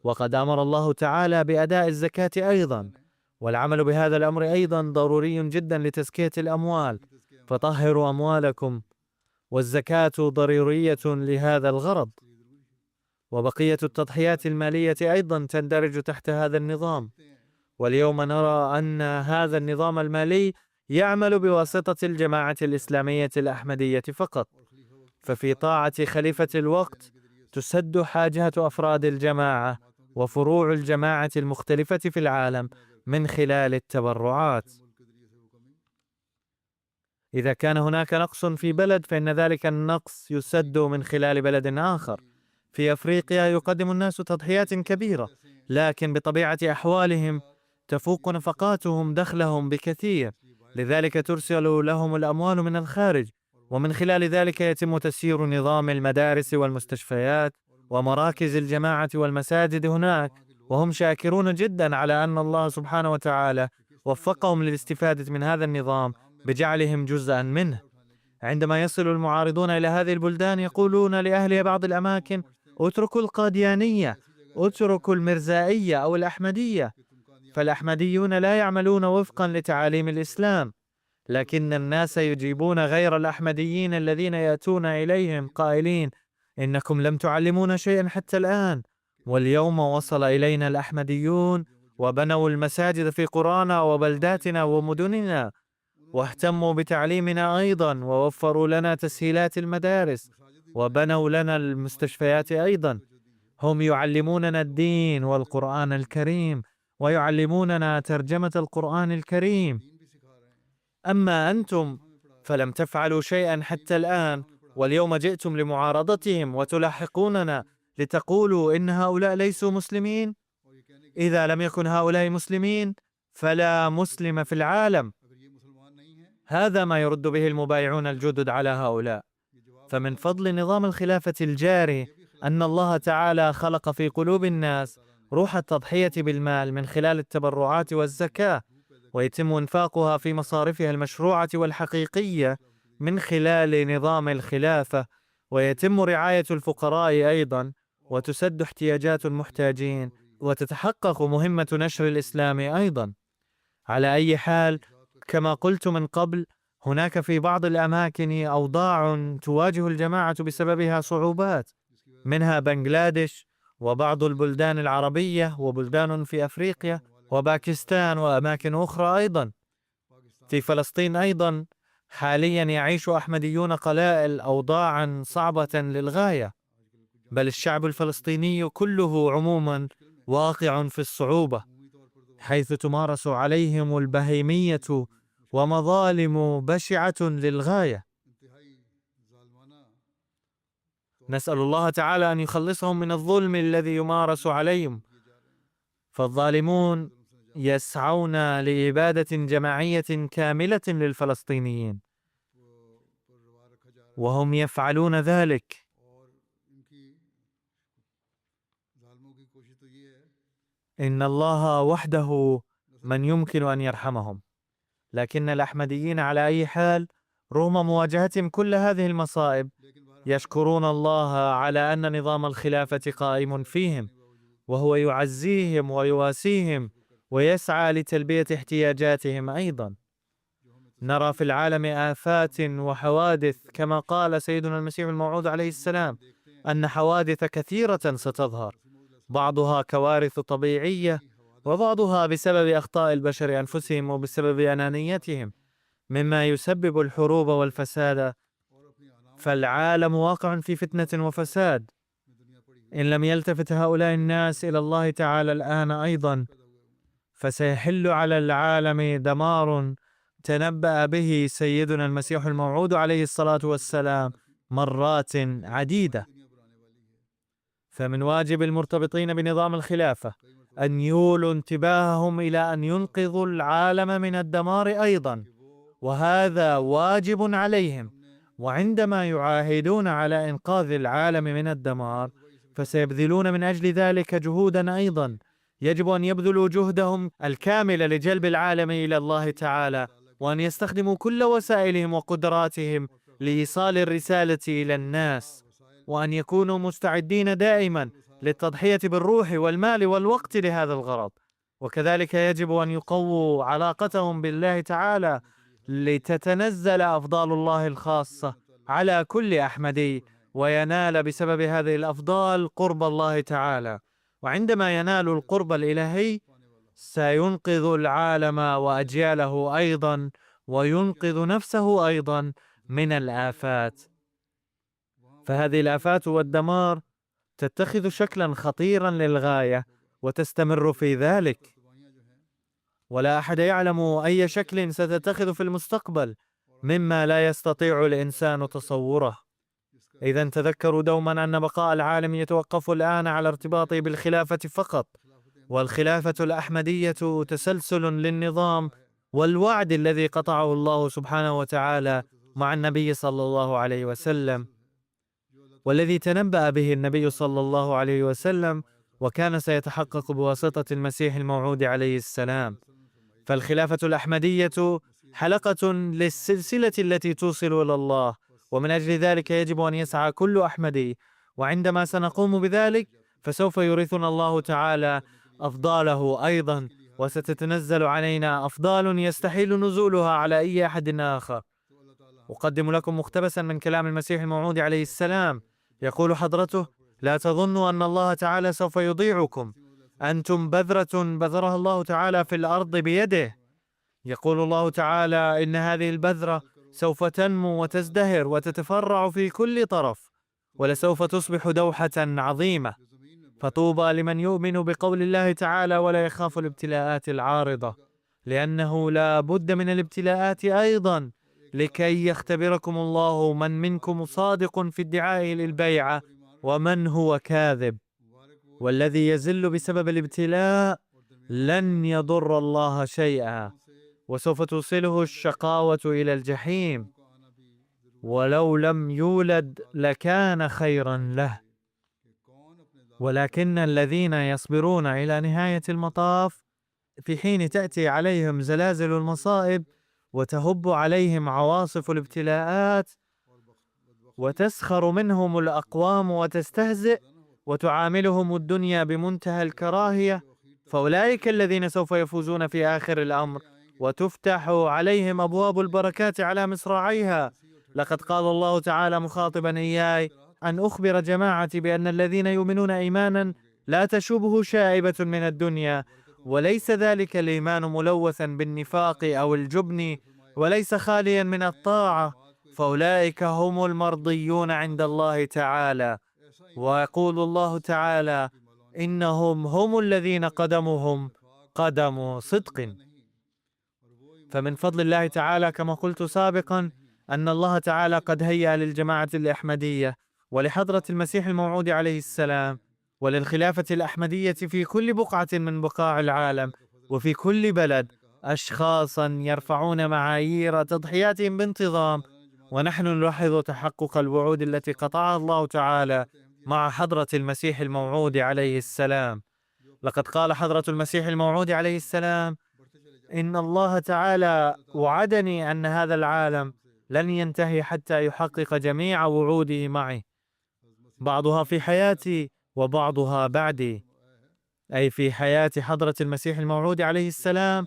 وقد أمر الله تعالى بأداء الزكاة أيضا، والعمل بهذا الأمر أيضا ضروري جدا لتزكية الأموال، فطهروا أموالكم، والزكاة ضرورية لهذا الغرض. وبقية التضحيات المالية أيضا تندرج تحت هذا النظام. واليوم نرى أن هذا النظام المالي يعمل بواسطة الجماعة الإسلامية الأحمدية فقط، ففي طاعة خليفة الوقت تسد حاجة أفراد الجماعة وفروع الجماعة المختلفة في العالم من خلال التبرعات. إذا كان هناك نقص في بلد فإن ذلك النقص يسد من خلال بلد آخر. في أفريقيا يقدم الناس تضحيات كبيرة، لكن بطبيعة أحوالهم تفوق نفقاتهم دخلهم بكثير، لذلك ترسل لهم الأموال من الخارج، ومن خلال ذلك يتم تسيير نظام المدارس والمستشفيات ومراكز الجماعة والمساجد هناك، وهم شاكرون جدا على أن الله سبحانه وتعالى وفقهم للاستفادة من هذا النظام بجعلهم جزءا منه. عندما يصل المعارضون إلى هذه البلدان يقولون لأهل بعض الأماكن: اتركوا القاديانية، اتركوا المرزائية أو الأحمدية، فالأحمديون لا يعملون وفقا لتعاليم الإسلام. لكن الناس يجيبون غير الأحمديين الذين يأتون إليهم قائلين: إنكم لم تعلمون شيئا حتى الآن، واليوم وصل إلينا الأحمديون وبنوا المساجد في قرانا وبلداتنا ومدننا، واهتموا بتعليمنا أيضا، ووفروا لنا تسهيلات المدارس، وبنوا لنا المستشفيات أيضا. هم يعلموننا الدين والقرآن الكريم، ويعلموننا ترجمة القرآن الكريم. أما أنتم فلم تفعلوا شيئا حتى الآن، واليوم جئتم لمعارضتهم وتلاحقوننا لتقولوا إن هؤلاء ليسوا مسلمين. إذا لم يكن هؤلاء مسلمين فلا مسلم في العالم. هذا ما يرد به المبايعون الجدد على هؤلاء. فمن فضل نظام الخلافة الجاري أن الله تعالى خلق في قلوب الناس روح التضحية بالمال من خلال التبرعات والزكاة، ويتم إنفاقها في مصارفها المشروعة والحقيقية من خلال نظام الخلافة، ويتم رعاية الفقراء أيضا، وتسد احتياجات المحتاجين وتتحقق مهمة نشر الإسلام أيضا. على أي حال، كما قلت من قبل، هناك في بعض الأماكن أوضاع تواجه الجماعة بسببها صعوبات، منها بنغلاديش وبعض البلدان العربية وبلدان في أفريقيا وباكستان وأماكن أخرى أيضا. في فلسطين أيضا حاليا يعيش أحمديون قلائل أوضاعا صعبة للغاية، بل الشعب الفلسطيني كله عموما واقع في الصعوبة، حيث تمارس عليهم البهيمية ومظالم بشعة للغاية. نسأل الله تعالى أن يخلصهم من الظلم الذي يمارس عليهم، فالظالمون يسعون لإبادة جماعية كاملة للفلسطينيين، وهم يفعلون ذلك. إن الله وحده من يمكن أن يرحمهم. لكن الأحمديين على أي حال، رغم مواجهتهم كل هذه المصائب، يشكرون الله على أن نظام الخلافة قائم فيهم، وهو يعزيهم ويواسيهم ويسعى لتلبية احتياجاتهم أيضا. نرى في العالم آفات وحوادث، كما قال سيدنا المسيح الموعود عليه السلام أن حوادث كثيرة ستظهر، بعضها كوارث طبيعية، وبعضها بسبب أخطاء البشر أنفسهم وبسبب أنانيتهم، مما يسبب الحروب والفساد. فالعالم واقع في فتنة وفساد. إن لم يلتفت هؤلاء الناس إلى الله تعالى الآن أيضا، فسيحل على العالم دمار تنبأ به سيدنا المسيح الموعود عليه الصلاة والسلام مرات عديدة. فمن واجب المرتبطين بنظام الخلافة أن يولوا انتباههم إلى أن ينقذوا العالم من الدمار أيضا، وهذا واجب عليهم. وعندما يعاهدون على إنقاذ العالم من الدمار، فسيبذلون من أجل ذلك جهودا أيضا. يجب أن يبذلوا جهدهم الكامل لجلب العالم إلى الله تعالى، وأن يستخدموا كل وسائلهم وقدراتهم لإيصال الرسالة إلى الناس، وأن يكونوا مستعدين دائما للتضحية بالروح والمال والوقت لهذا الغرض. وكذلك يجب أن يقووا علاقتهم بالله تعالى لتتنزل أفضال الله الخاصة على كل أحمدي، وينال بسبب هذه الأفضال قرب الله تعالى. وعندما ينال القرب الإلهي سينقذ العالم وأجياله أيضا، وينقذ نفسه أيضا من الآفات. فهذه الآفات والدمار تتخذ شكلا خطيرا للغاية وتستمر في ذلك، ولا أحد يعلم أي شكل ستتخذ في المستقبل مما لا يستطيع الإنسان تصوره. إذا تذكروا دوما أن بقاء العالم يتوقف الآن على ارتباطه بالخلافة فقط، والخلافة الأحمدية تسلسل للنظام والوعد الذي قطعه الله سبحانه وتعالى مع النبي صلى الله عليه وسلم، والذي تنبأ به النبي صلى الله عليه وسلم، وكان سيتحقق بواسطة المسيح الموعود عليه السلام. فالخلافة الأحمدية حلقة للسلسلة التي توصل إلى الله، ومن أجل ذلك يجب أن يسعى كل أحمدي. وعندما سنقوم بذلك فسوف يورثنا الله تعالى أفضاله أيضا، وستتنزل علينا أفضال يستحيل نزولها على أي أحد آخر. أقدم لكم مقتبسا من كلام المسيح الموعود عليه السلام، يقول حضرته: لا تظنوا أن الله تعالى سوف يضيعكم، أنتم بذرة بذرها الله تعالى في الأرض بيده. يقول الله تعالى إن هذه البذرة سوف تنمو وتزدهر وتتفرع في كل طرف، ولسوف تصبح دوحة عظيمة. فطوبى لمن يؤمن بقول الله تعالى ولا يخاف الابتلاءات العارضة، لأنه لا بد من الابتلاءات أيضا لكي يختبركم الله من منكم صادق في ادعائه للبيعة ومن هو كاذب. والذي يزل بسبب الابتلاء لن يضر الله شيئا، وسوف توصله الشقاوة إلى الجحيم، ولو لم يولد لكان خيرا له. ولكن الذين يصبرون إلى نهاية المطاف، في حين تأتي عليهم زلازل المصائب وتهب عليهم عواصف الابتلاءات وتسخر منهم الأقوام وتستهزئ وتعاملهم الدنيا بمنتهى الكراهية، فأولئك الذين سوف يفوزون في آخر الأمر وتفتح عليهم أبواب البركات على مصراعيها. لقد قال الله تعالى مخاطبا إياي أن أخبر جماعتي بأن الذين يؤمنون إيمانا لا تشوبه شائبة من الدنيا، وليس ذلك الإيمان ملوثا بالنفاق أو الجبن، وليس خاليا من الطاعة، فأولئك هم المرضيون عند الله تعالى. ويقول الله تعالى: إنهم هم الذين قدمهم قدم صدق. فمن فضل الله تعالى كما قلت سابقا أن الله تعالى قد هيأ للجماعة الأحمدية ولحضرة المسيح الموعود عليه السلام وللخلافة الأحمدية في كل بقعة من بقاع العالم وفي كل بلد أشخاصا يرفعون معايير تضحياتهم بانتظام، ونحن نلاحظ تحقق الوعود التي قطعها الله تعالى مع حضرة المسيح الموعود عليه السلام. لقد قال حضرة المسيح الموعود عليه السلام: إن الله تعالى وعدني أن هذا العالم لن ينتهي حتى يحقق جميع وعوده معي، بعضها في حياتي وبعضها بعدي، أي في حياة حضرة المسيح الموعود عليه السلام،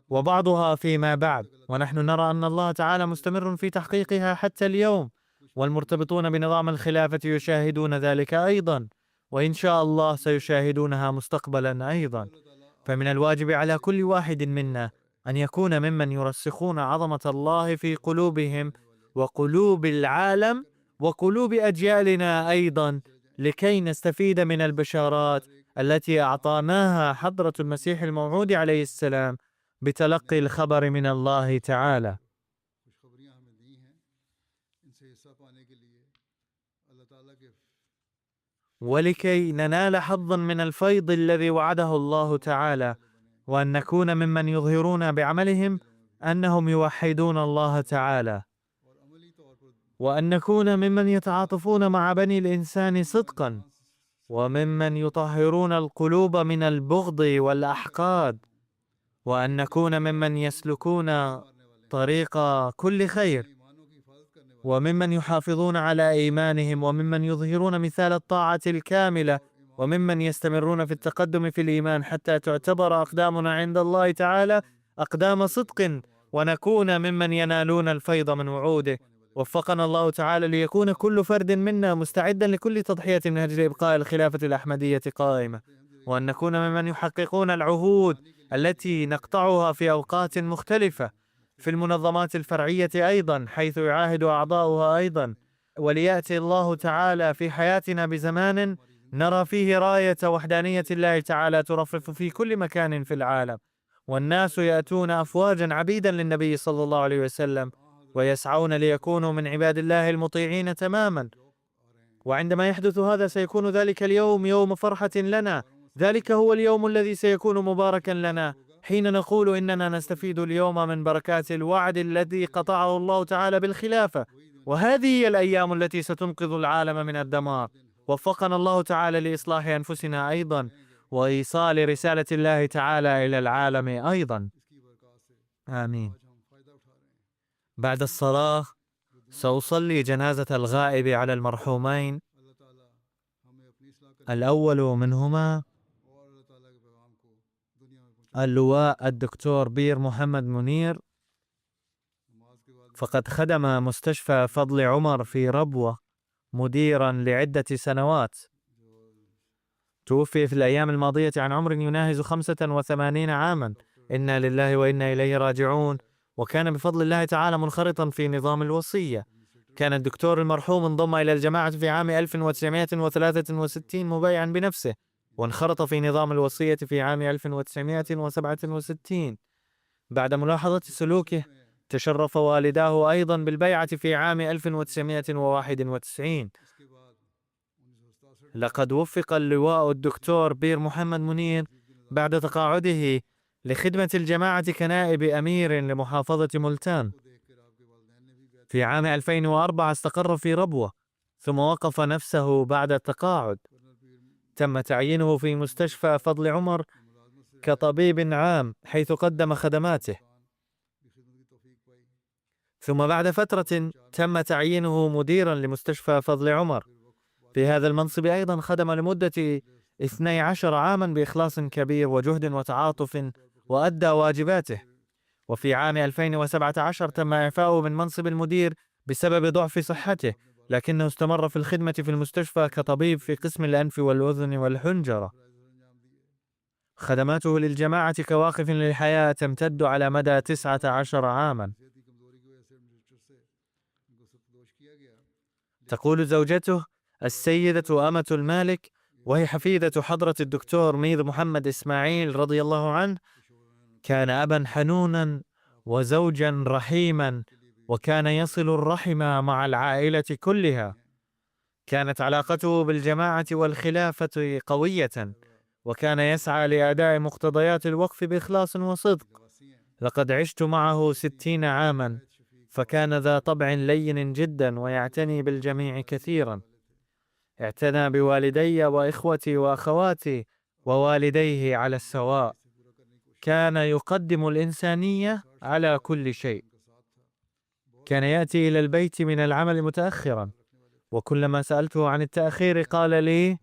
وبعضها فيما بعد. ونحن نرى أن الله تعالى مستمر في تحقيقها حتى اليوم، والمرتبطون بنظام الخلافة يشاهدون ذلك أيضا، وإن شاء الله سيشاهدونها مستقبلا أيضا. فمن الواجب على كل واحد منا أن يكون ممن يرسخون عظمة الله في قلوبهم وقلوب العالم وقلوب أجيالنا أيضا، لكي نستفيد من البشارات التي أعطاناها حضرة المسيح الموعود عليه السلام بتلقي الخبر من الله تعالى. ولكي ننال حظا من الفيض الذي وعده الله تعالى، وأن نكون ممن يظهرون بعملهم أنهم يوحدون الله تعالى، وأن نكون ممن يتعاطفون مع بني الإنسان صدقا، وممن يطهرون القلوب من البغض والأحقاد، وأن نكون ممن يسلكون طريق كل خير، وممن يحافظون على إيمانهم، وممن يظهرون مثال الطاعة الكاملة، وممن يستمرون في التقدم في الإيمان حتى تعتبر أقدامنا عند الله تعالى أقدام صدق، ونكون ممن ينالون الفيض من وعوده. وفقنا الله تعالى ليكون كل فرد منا مستعدا لكل تضحية من أجل إبقاء الخلافة الأحمدية قائمة، وأن نكون ممن يحققون العهود التي نقطعها في أوقات مختلفة في المنظمات الفرعية أيضا، حيث يعاهد أعضاؤها أيضا. وليأتي الله تعالى في حياتنا بزمان نرى فيه راية وحدانية الله تعالى ترفرف في كل مكان في العالم، والناس يأتون أفواجا عبيدا للنبي صلى الله عليه وسلم، ويسعون ليكونوا من عباد الله المطيعين تماما. وعندما يحدث هذا سيكون ذلك اليوم يوم فرحة لنا، ذلك هو اليوم الذي سيكون مباركا لنا، حين نقول إننا نستفيد اليوم من بركات الوعد الذي قطعه الله تعالى بالخلافة، وهذه هي الأيام التي ستنقذ العالم من الدمار. وفقنا الله تعالى لإصلاح أنفسنا أيضا، وإيصال رسالة الله تعالى إلى العالم أيضا، آمين. بعد الصلاة سأصلي جنازة الغائب على المرحومين، الأول منهما اللواء الدكتور بير محمد منير، فقد خدم مستشفى فضل عمر في ربوة مديرا لعدة سنوات. توفي في الأيام الماضية عن عمر يناهز 85 عاما، إنا لله وإنا إليه راجعون. وكان بفضل الله تعالى منخرطا في نظام الوصية. كان الدكتور المرحوم انضم إلى الجماعة في عام 1963 مبايعا بنفسه، وانخرط في نظام الوصية في عام 1967. بعد ملاحظة سلوكه تشرف والداه أيضا بالبيعة في عام 1991. لقد وفق اللواء الدكتور بير محمد منير بعد تقاعده لخدمة الجماعة كنائب أمير لمحافظة ملتان. في عام 2004 استقر في ربوة، ثم وقف نفسه بعد التقاعد. تم تعيينه في مستشفى فضل عمر كطبيب عام، حيث قدم خدماته. ثم بعد فترة تم تعيينه مديرا لمستشفى فضل عمر. في هذا المنصب أيضا خدم لمدة 12 عاما بإخلاص كبير وجهد وتعاطف، وأدى واجباته. وفي عام 2017 تم إعفاؤه من منصب المدير بسبب ضعف صحته، لكنه استمر في الخدمة في المستشفى كطبيب في قسم الأنف والأذن والحنجرة. خدماته للجماعة كواقف للحياة تمتد على مدى 19 عاما. تقول زوجته السيدة أمة المالك، وهي حفيدة حضرة الدكتور مير محمد إسماعيل رضي الله عنه: كان أبا حنونا وزوجا رحيما، وكان يصل الرحم مع العائلة كلها. كانت علاقته بالجماعة والخلافة قوية، وكان يسعى لأداء مقتضيات الوقف بإخلاص وصدق. لقد عشت معه 60 عاما، فكان ذا طبع لين جدا ويعتني بالجميع كثيرا. اعتنى بوالدي وإخوتي وأخواتي ووالديه على السواء. كان يقدم الإنسانية على كل شيء. كان يأتي إلى البيت من العمل متأخرا، وكلما سألته عن التأخير قال لي: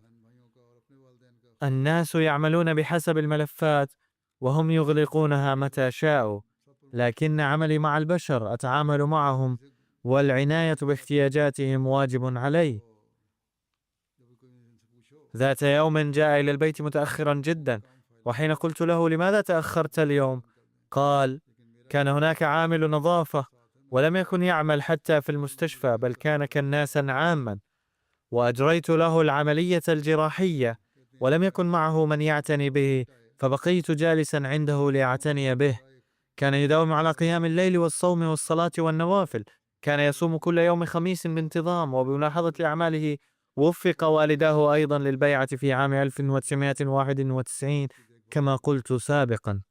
الناس يعملون بحسب الملفات وهم يغلقونها متى شاءوا، لكن عملي مع البشر أتعامل معهم، والعناية باحتياجاتهم واجب علي. ذات يوم جاء إلى البيت متأخرا جدا، وحين قلت له: لماذا تأخرت اليوم؟ قال: كان هناك عامل نظافة ولم يكن يعمل حتى في المستشفى، بل كان كناسا عاما، وأجريت له العملية الجراحية ولم يكن معه من يعتني به، فبقيت جالسا عنده لأعتني به. كان يداوم على قيام الليل والصوم والصلاة والنوافل. كان يصوم كل يوم خميس بانتظام، وبملاحظة لأعماله وفق والداه أيضا للبيعة في عام 1991 كما قلت سابقا.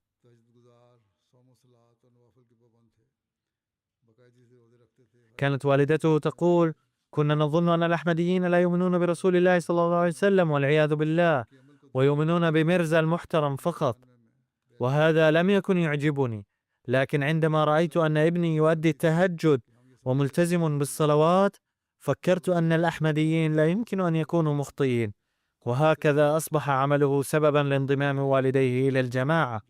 كانت والدته تقول: كنا نظن أن الأحمديين لا يؤمنون برسول الله صلى الله عليه وسلم والعياذ بالله، ويؤمنون بميرزا المحترم فقط، وهذا لم يكن يعجبني. لكن عندما رأيت أن ابني يؤدي التهجد وملتزم بالصلوات، فكرت أن الأحمديين لا يمكن أن يكونوا مخطئين، وهكذا أصبح عمله سببا لانضمام والديه إلى الجماعة.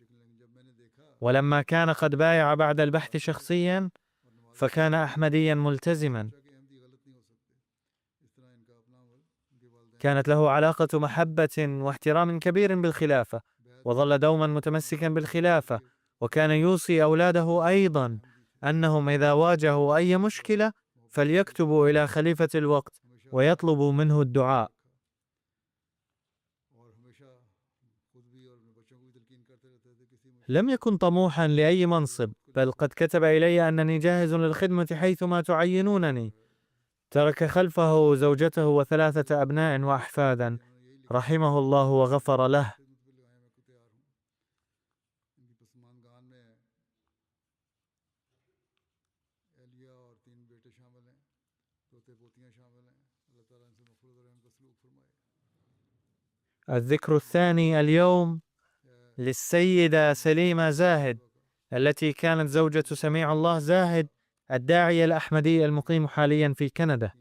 ولما كان قد بايع بعد البحث شخصيا، فكان أحمديا ملتزما. كانت له علاقة محبة واحترام كبير بالخلافة، وظل دوما متمسكا بالخلافة، وكان يوصي أولاده أيضا أنهم إذا واجهوا أي مشكلة فليكتبوا إلى خليفة الوقت ويطلبوا منه الدعاء. لم يكن طموحا لأي منصب، بل قد كتب إلي أنني جاهز للخدمة حيثما تعينونني. ترك خلفه زوجته وثلاثة أبناء وأحفادا، رحمه الله وغفر له. الذكر الثاني اليوم للسيدة سليمة زاهد، التي كانت زوجة سميع الله زاهد الداعية الأحمدي المقيم حاليا في كندا.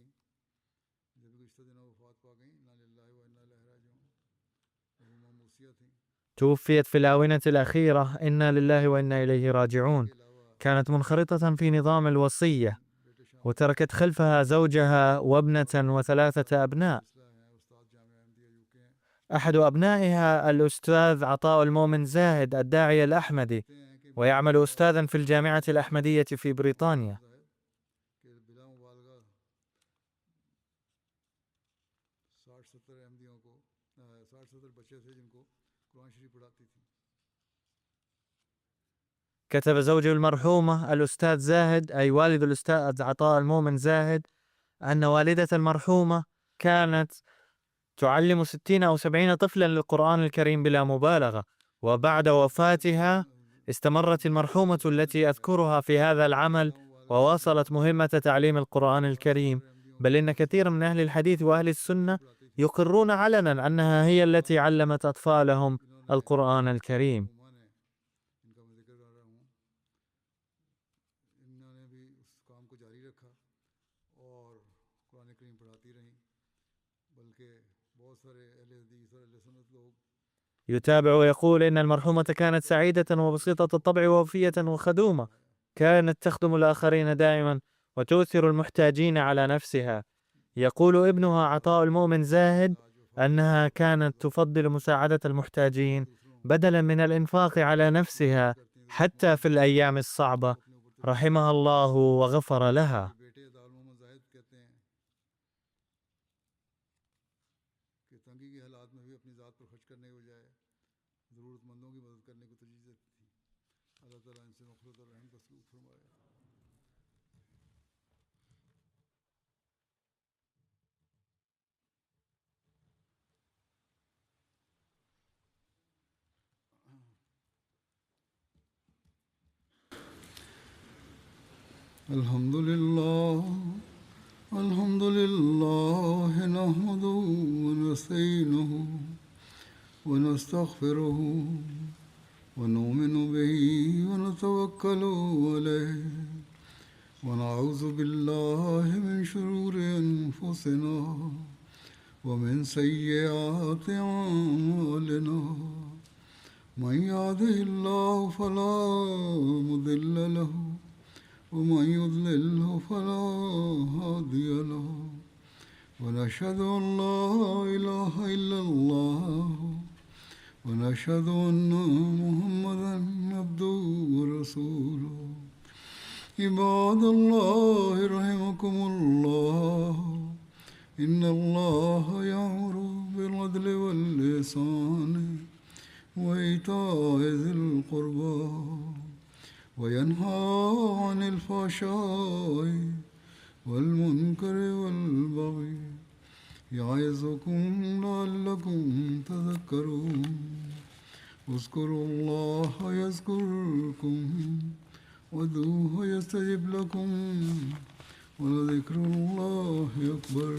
توفيت في الآونة الأخيرة، إنا لله وإنا إليه راجعون. كانت منخرطة في نظام الوصية، وتركت خلفها زوجها وابنة وثلاثة أبناء. أحد أبنائها الأستاذ عطاء المؤمن زاهد الداعية الأحمدي، ويعمل أستاذا في الجامعة الأحمدية في بريطانيا. كتب زوج المرحومة الأستاذ زاهد، أي والد الأستاذ عطاء المؤمن زاهد، أن والدة المرحومة كانت تعلم 60 أو 70 طفلا للقرآن الكريم بلا مبالغة، وبعد وفاتها استمرت المرحومة التي أذكرها في هذا العمل وواصلت مهمة تعليم القرآن الكريم، بل إن كثير من أهل الحديث وأهل السنة يقرون علنا أنها هي التي علمت أطفالهم القرآن الكريم. يتابع ويقول إن المرحومة كانت سعيدة وبسيطة الطبع ووفية وخدومة، كانت تخدم الآخرين دائما وتؤثر المحتاجين على نفسها. يقول ابنها عطاء المؤمن زاهد أنها كانت تفضل مساعدة المحتاجين بدلا من الإنفاق على نفسها حتى في الأيام الصعبة، رحمها الله وغفر لها. الحمد لله نحمده ونستعينه ونستغفره ونؤمن به ونتوكل عليه ونعوذ بالله من شرور أنفسنا ومن سيئات أعمالنا من يهده الله فلا مضل له ومن يضلله فلا هادي له ونشهد أن لا إله إلا الله ونشهد أن محمدا عبده ورسوله عباد الله رحمكم الله إن الله يأمر بالعدل والإحسان وإيتاء ذي القربى وينهى عن الفحشاء والمنكر والبغي يعظكم لعلكم تذكرون اذكروا الله يذكركم وادعوه يستجب لكم ولذكر الله أكبر.